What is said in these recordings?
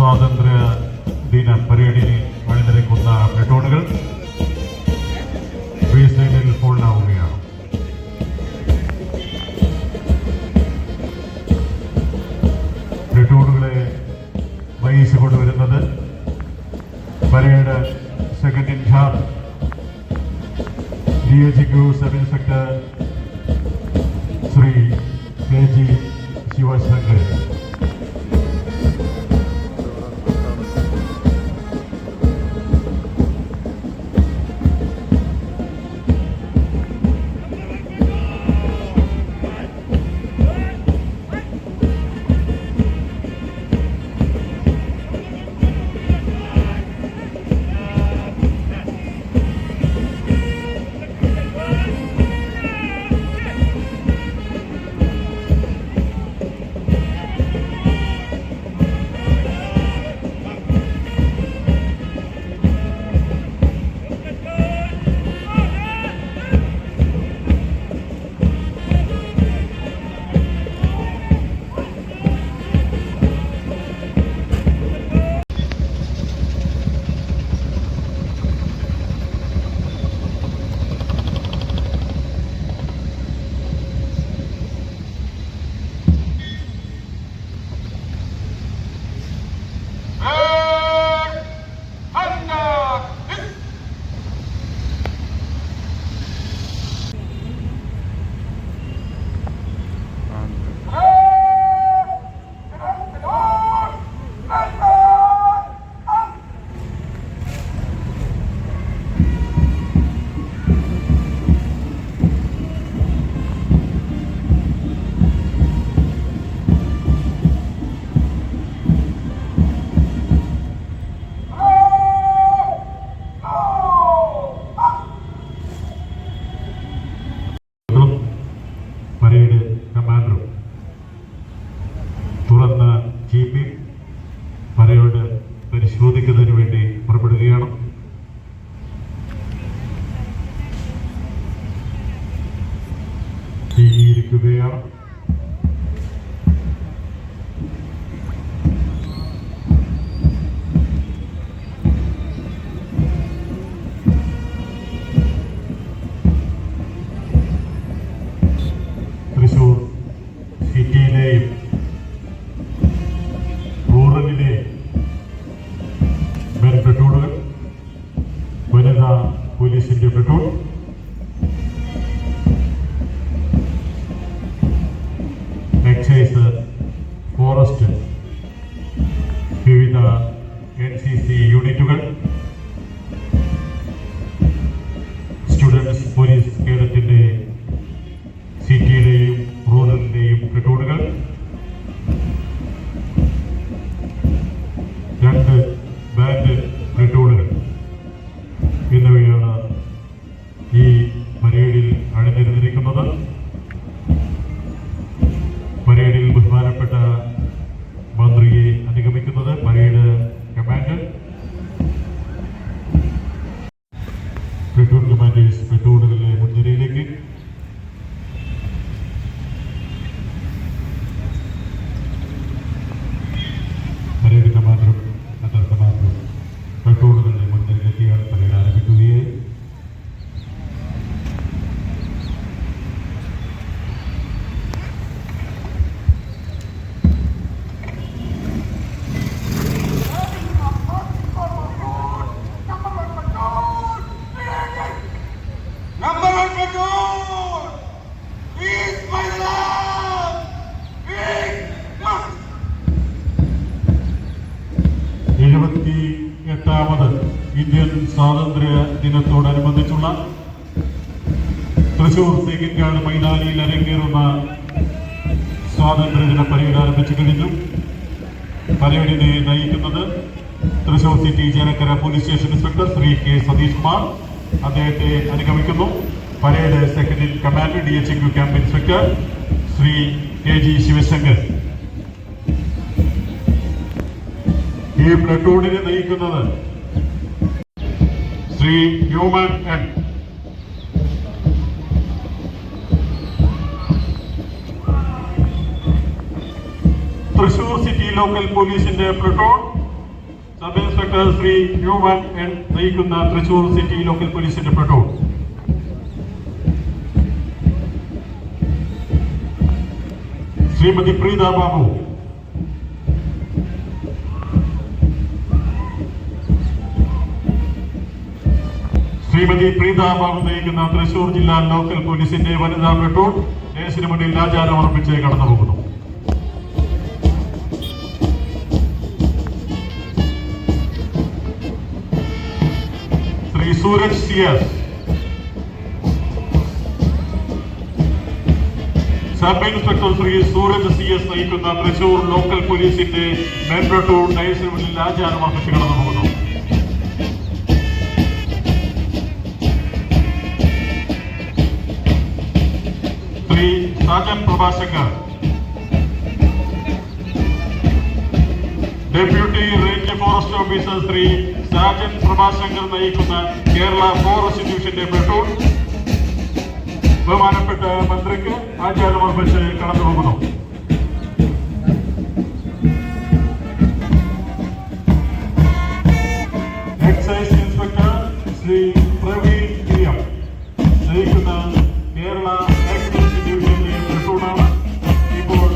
സ്വാതന്ത്ര്യ ദിന പരേഡിന് അണിനിരക്കുന്ന പ്ലട്ടൂണുകൾ ബേസ് ലൈനിൽ ഫോൾഡാവുകയാണ്. പ്ലട്ടൂണുകളെ വഹിച്ചു കൊണ്ടുവരുന്നത് parade second in charge DHQ sub inspector Shri KG Sivasankar. തുറന്ന ജീപ്പിൽ പരേഡ് പരിശോധിക്കുന്നതിന് വേണ്ടി പുറപ്പെടുകയാണ്. ഇരിക്കുകയാണ്. തൃശൂർ സിറ്റിയിലെയും റൂറലിലെ മെൻ പ്ലട്ടൂണുകൾ, വനിതാ പോലീസിന്റെ പ്ലട്ടൂൺ, എക്സൈസ്, ഫോറസ്റ്റ്, വിവിധ NCC യൂണിറ്റുകൾ, സ്റ്റുഡൻസ് പോലീസ് കേഡറ്റിന്റെ സിറ്റിയിലെയും റൂറലിലെയും പ്ലട്ടൂണുകൾ, 2 ബാൻഡ് പ്ലട്ടൂണുകൾ എന്നിവയാണ് ഈ പരേഡിൽ അണിനിരന്നിരിക്കുന്നത്. പരേഡിൽ ബഹുമാനപ്പെട്ട മന്ത്രിയെ അനുഗമിക്കുന്നത് പരേഡ് കമാൻഡർ, പ്ലട്ടൂൺ കമാൻഡേഴ്സ് പ്ലട്ടൂണുകളിലെ മുൻനിരയിലേക്ക് പരേഡ് കമാൻഡറും അണ്ടർ കമാൻഡറും പ്ലട്ടൂണുകളുടെ മുൻനിരയിലെത്തിയാണ് പരേഡ് ആരംഭിക്കുകയായി. ഇന്ത്യൻ സ്വാതന്ത്ര്യ ദിനത്തോടനുബന്ധിച്ചുള്ള തൃശൂർ തേക്കിൻകാട് മൈതാനിയിൽ അരങ്ങേറുന്ന സ്വാതന്ത്ര്യദിന പരേഡ് ആരംഭിച്ചു കഴിഞ്ഞു. പരേഡിനെ നയിക്കുന്നത് Thrissur city Chelakkara police station inspector Shri K. Satheesh Kumar. അദ്ദേഹത്തെ അനുഗമിക്കുന്നു parade second in command DHQ camp inspector Shri KG Sivasankar. ഈ പ്ലട്ടൂണിനെ നയിക്കുന്നത് ശ്രീ ഹ്യൂമൻ എൻ. തൃശൂർ സിറ്റി ലോക്കൽ പോലീസിന്റെ പ്ലട്ടൂൺ സബ് ഇൻസ്പെക്ടർ ശ്രീ ഹ്യൂമൻ എൻ നയിക്കുന്ന തൃശൂർ സിറ്റി ലോക്കൽ പോലീസിന്റെ പ്ലട്ടൂൺ. ശ്രീമതി പ്രീത ബാബു. ശ്രീമതി പ്രീത ബാബു നയിക്കുന്ന തൃശൂർ ജില്ലാ ലോക്കൽ പോലീസിന്റെ വനിതാ പ്ലട്ടൂൺ ദേശത്തിന് മുന്നിൽ ആചാരം അർപ്പിച്ച് കടന്നുപോകുന്നു. Shri Sooraj CS sub inspector Shri Sooraj CS നയിക്കുന്ന തൃശൂർ ലോക്കൽ പോലീസിന്റെ മെയിൻ പ്ലട്ടൂൺ ദേശത്തിന് മുന്നിൽ ആചാരം അർപ്പിച്ച് കടന്നുപോകുന്നു. Shri Sajan Prabhashankar deputy range forest officer Shri Sajan Prabhashankar നയിക്കുന്ന കേരള ഫോറസ്റ്റ് ഡിവിഷന്റെ പ്ലട്ടൂൺ ബഹുമാനപ്പെട്ട മന്ത്രിക്ക് ആചാരം അർപ്പിച്ച് കടന്നുപോകുന്നു. Excise inspector Shri Praveen PM നയിക്കുന്ന കേരള എക്സൈസ് ഡിവിഷന്റെ പ്ലട്ടൂണാണ് ഇപ്പോൾ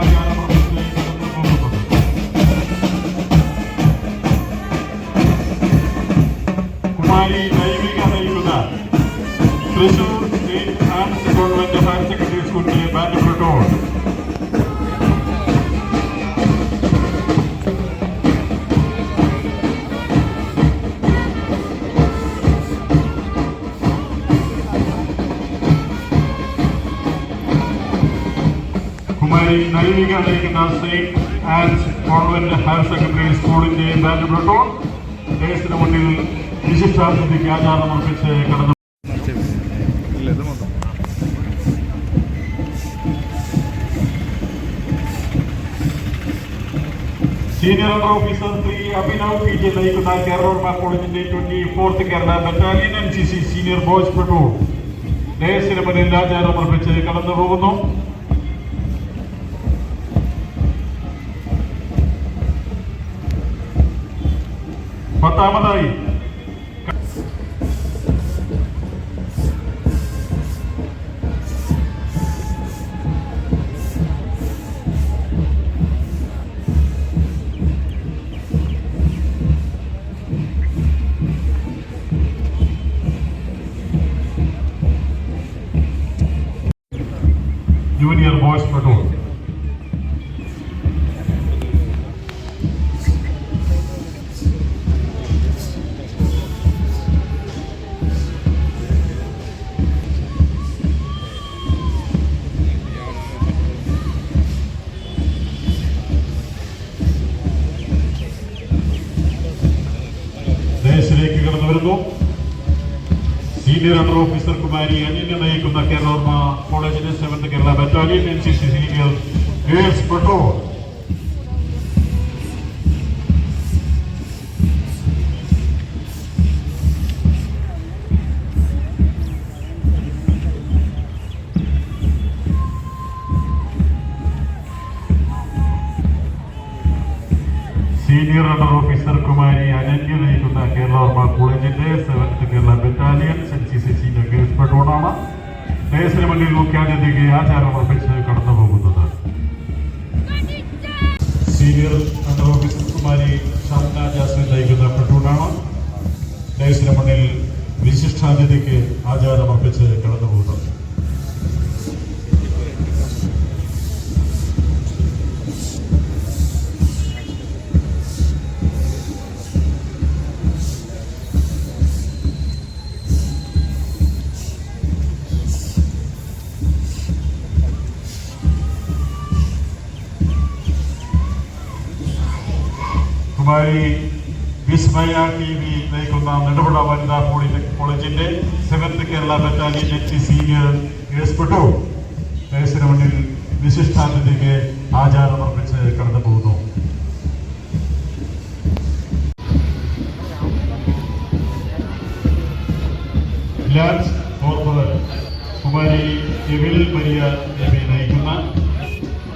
ആചാരം അർപ്പിച്ച് കടന്നുപോകുന്നത്. കുമാരി ദൈവിക നയിക്കുന്ന Thrissur state arts government higher secondary സ്കൂളിലെ ബാൻഡ് പ്ലട്ടൂൺ. കുമാരി നൈവിക നയിക്കുന്ന Saint Ans government higher secondary സ്കൂളിന്റെ ബാൻഡ് പ്ലട്ടൂൺ ദേശത്തിന് മുന്നിൽ വിശിഷ്ടാതിഥിക്ക് ആചാരം അർപ്പിച്ച് കടന്നു. Senior under officer Shri Abhinav PJ നയിക്കുന്ന കേരള കോളേജിന്റെ 24th Kerala battalion NCC senior boys platoon ദേശത്തിന് മുന്നിൽ ആചാരം അർപ്പിച്ച് കടന്നുപോകുന്നു. പത്താമതായി ജൂനിയർ ബോയ്സ് പ്ലട്ടൂൺ. ദേശത്തിലേക്ക് കടന്നു വരുന്നു. സീനിയർ അണ്ടർ ഓഫീസർ കുമാരി അനിലിനെ നയിക്കുന്ന കേരള കോളേജിന്റെ 7th Kerala battalion NCC senior girls platoon. Senior under officer Kumari Ananya നയിക്കുന്ന കേരള കോളേജിന്റെ 7th Kerala battalion NCC senior girls പ്ലട്ടൂണാണ് ദേശത്തിന് മുന്നിൽ മുഖ്യാതിഥിക്ക് ആചാരം അർപ്പിച്ച് കടന്നുപോകുന്നത്. Senior under officer Kumari Shamna Jasmine നയിക്കുന്ന പ്ലട്ടൂണാണ് ദേശത്തിന് മുന്നിൽ വിശിഷ്ടാതിഥിക്ക് ആചാരം അർപ്പിച്ച് കടന്നുപോകുന്നത്. കുമാരി വിസ്മയ TV നയിക്കുന്ന നെടുപുഴ വനിതാ പോളിടെക്നിക് കോളേജിന്റെ 7th Kerala battalion NCC senior girls platoon ദേശത്തിന് മുന്നിൽ വിശിഷ്ടാതിഥിക്ക് ആചാരം അർപ്പിച്ച് കടന്നുപോകുന്നു.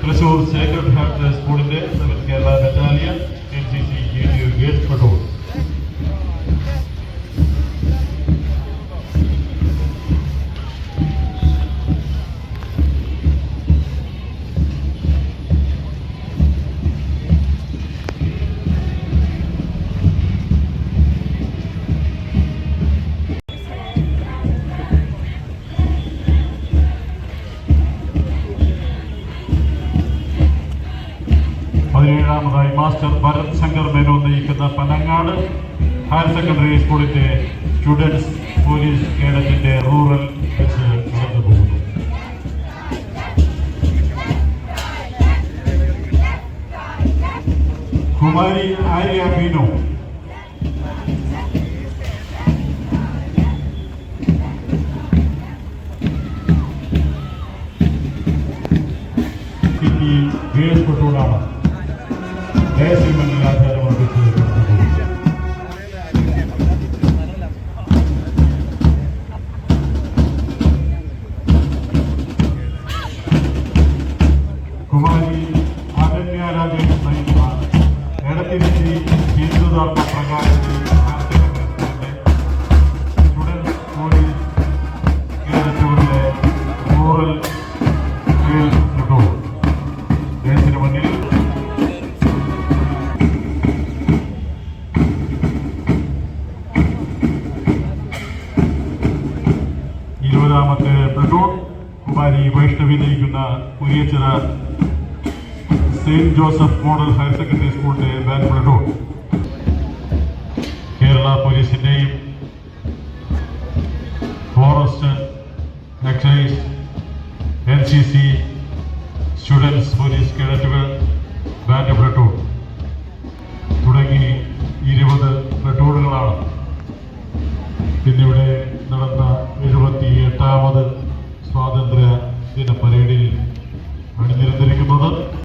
തൃശൂർ സേക്രഡ് ഹാർട്ട് സ്കൂളിന്റെ Kerala battalion NCC gate patrol. പതിനേഴാമതായി മാസ്റ്റർ ഭരത് ശങ്കർ മേനോൻ നയിക്കുന്ന പനങ്ങാട് ഹയർ സെക്കൻഡറി സ്കൂളിന്റെ സ്റ്റുഡൻസ് പോലീസ് കേഡറ്റിന്റെ റൂറൽ വെച്ച് നടന്നു പോകുന്നു. കുമാരി ആര്യ ബീനോ വീഴപ്പെട്ടുകൊണ്ടാണ് ദേശീയമണ്ണിൽ ആചാരമർപ്പിച്ച് കുമാരി അനന്യ രാജേഷ് നയിക്കുന്ന എടത്തിരിച്ചി ഹിന്ദുധർമ്മ പ്രകാശത്തിൽ സ്റ്റുഡൻസ് പോലീസ് കേരളത്തിലെ റൂറൽ ദേശത്തിന് മുന്നിൽ ഇരുപതാമത്തെ പ്ലട്ടൂൺ കുമാരി വൈഷ്ണവി നയിക്കുന്ന Kuriachira saint Joseph model higher secondary സ്കൂളിന്റെ ബാൻഡ് പ്ലട്ടൂൺ. കേരള പോലീസിന്റെയും forest, excise, NCC, students police കേഡറ്റുകൾ, ബാൻഡ് പ്ലട്ടൂൺ തുടങ്ങി 20 പ്ലട്ടൂണുകളാണ് ഇന്നിവിടെ നടന്ന 78ാമത് സ്വാതന്ത്ര്യ ദിന പരേഡിൽ അണിനിരന്നത്.